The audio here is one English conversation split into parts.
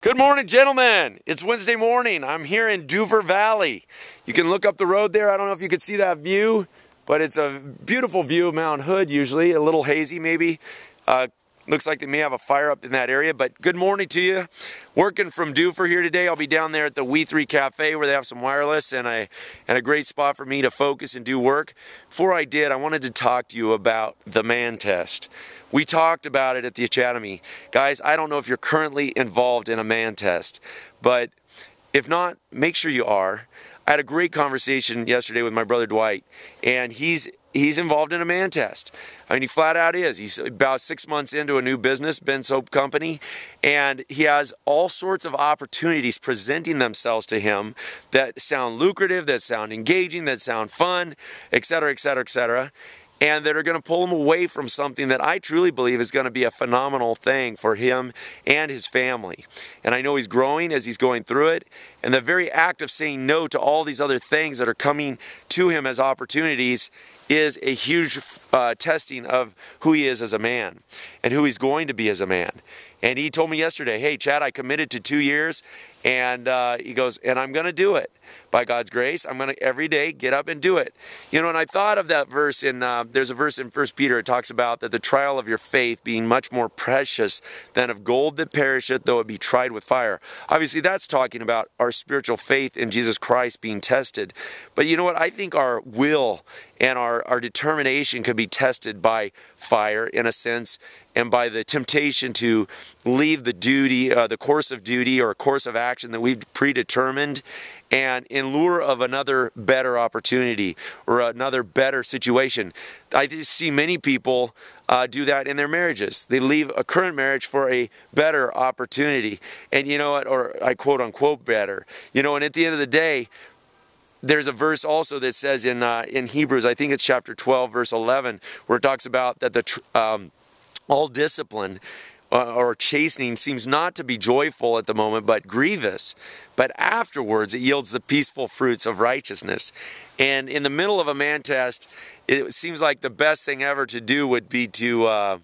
Good morning, gentlemen. It's Wednesday morning. I'm here in Duverne Valley. You can look up the road there. I don't know if you can see that view, but it's a beautiful view of Mount Hood usually. A little hazy maybe. Looks like they may have a fire up in that area, but good morning to you. Working from Duverne here today. I'll be down there at the We3 Cafe where they have some wireless and a great spot for me to focus and do work. Before I did, I wanted to talk to you about the man test. We talked about it at the Academy. Guys, I don't know if you're currently involved in a man test, but if not, make sure you are. I had a great conversation yesterday with my brother Dwight, and he's involved in a man test. I mean, he flat out is. He's about 6 months into a new business, Ben Soap Company, and he has all sorts of opportunities presenting themselves to him that sound lucrative, that sound engaging, that sound fun, etc., etc., etc., and that are going to pull him away from something that I truly believe is going to be a phenomenal thing for him and his family. And I know he's growing as he's going through it, and the very act of saying no to all these other things that are coming to him as opportunities is a huge testing of who he is as a man and who he's going to be as a man. And he told me yesterday, hey, Chad, I committed to 2 years, and he goes, and I'm going to do it. By God's grace, I'm going to every day get up and do it. You know, and I thought of that verse in, there's a verse in 1 Peter, it talks about that the trial of your faith being much more precious than of gold that perisheth, though it be tried with fire. Obviously, that's talking about our spiritual faith in Jesus Christ being tested. But you know what? I think our will and our determination could be tested by fire, in a sense, and by the temptation to leave the duty, the course of duty or course of action that we've predetermined, and in lure of another better opportunity or another better situation. I just see many people do that in their marriages. They leave a current marriage for a better opportunity. And you know what, or I quote unquote better. You know, and at the end of the day, there's a verse also that says in Hebrews, I think it's chapter 12, verse 11, where it talks about that all discipline or chastening seems not to be joyful at the moment, but grievous. But afterwards, it yields the peaceful fruits of righteousness. And in the middle of a man test, it seems like the best thing ever to do would be to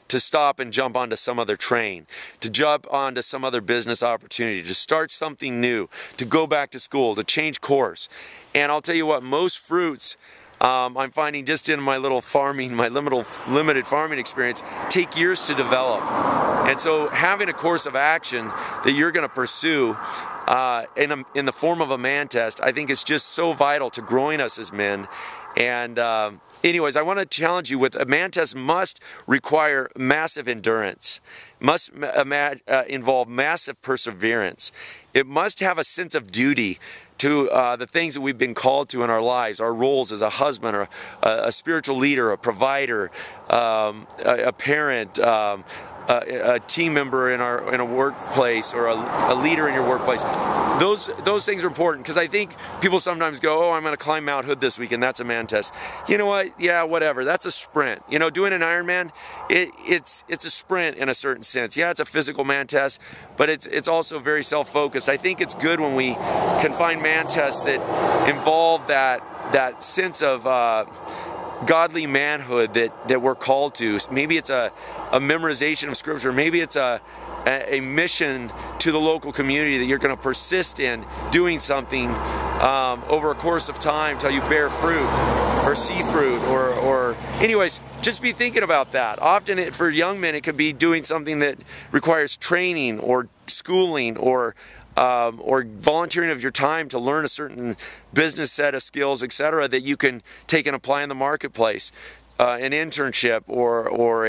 stop and jump onto some other train, to jump onto some other business opportunity, to start something new, to go back to school, to change course. And I'll tell you what, most fruits, I'm finding just in my little farming, my limited farming experience, take years to develop. And so having a course of action that you're going to pursue in the form of a man test, I think is just so vital to growing us as men. And anyways, I want to challenge you with a man test must require massive endurance, must involve massive perseverance. It must have a sense of duty to the things that we've been called to in our lives, our roles as a husband, or a spiritual leader, a provider, a parent, a team member in a workplace, or a leader in your workplace. Those things are important, because I think people sometimes go, oh, I'm going to climb Mount Hood this week, and that's a man test. You know what? Yeah, whatever. That's a sprint. You know, doing an Ironman, it's a sprint in a certain sense. Yeah, it's a physical man test, but it's also very self-focused. I think it's good when we can find man tests that involve that sense of godly manhood that we're called to. Maybe it's a memorization of scripture. Maybe it's a mission to the local community that you're going to persist in doing something over a course of time till you bear fruit or see fruit, or anyways, just be thinking about that. Often for young men, it could be doing something that requires training or schooling or volunteering of your time to learn a certain business set of skills, etc., that you can take and apply in the marketplace. An internship or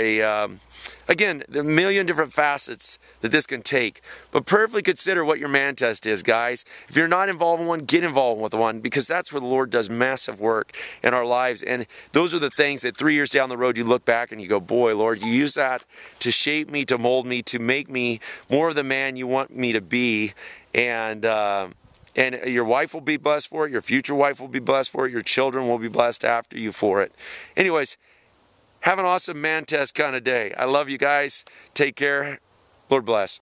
again, a million different facets that this can take. But prayerfully consider what your man test is, guys. If you're not involved in one, get involved with one, because that's where the Lord does massive work in our lives. And those are the things that 3 years down the road you look back and you go, boy, Lord, you use that to shape me, to mold me, to make me more of the man you want me to be. And your wife will be blessed for it. Your future wife will be blessed for it. Your children will be blessed after you for it. Anyways, have an awesome man test kind of day. I love you guys. Take care. Lord bless.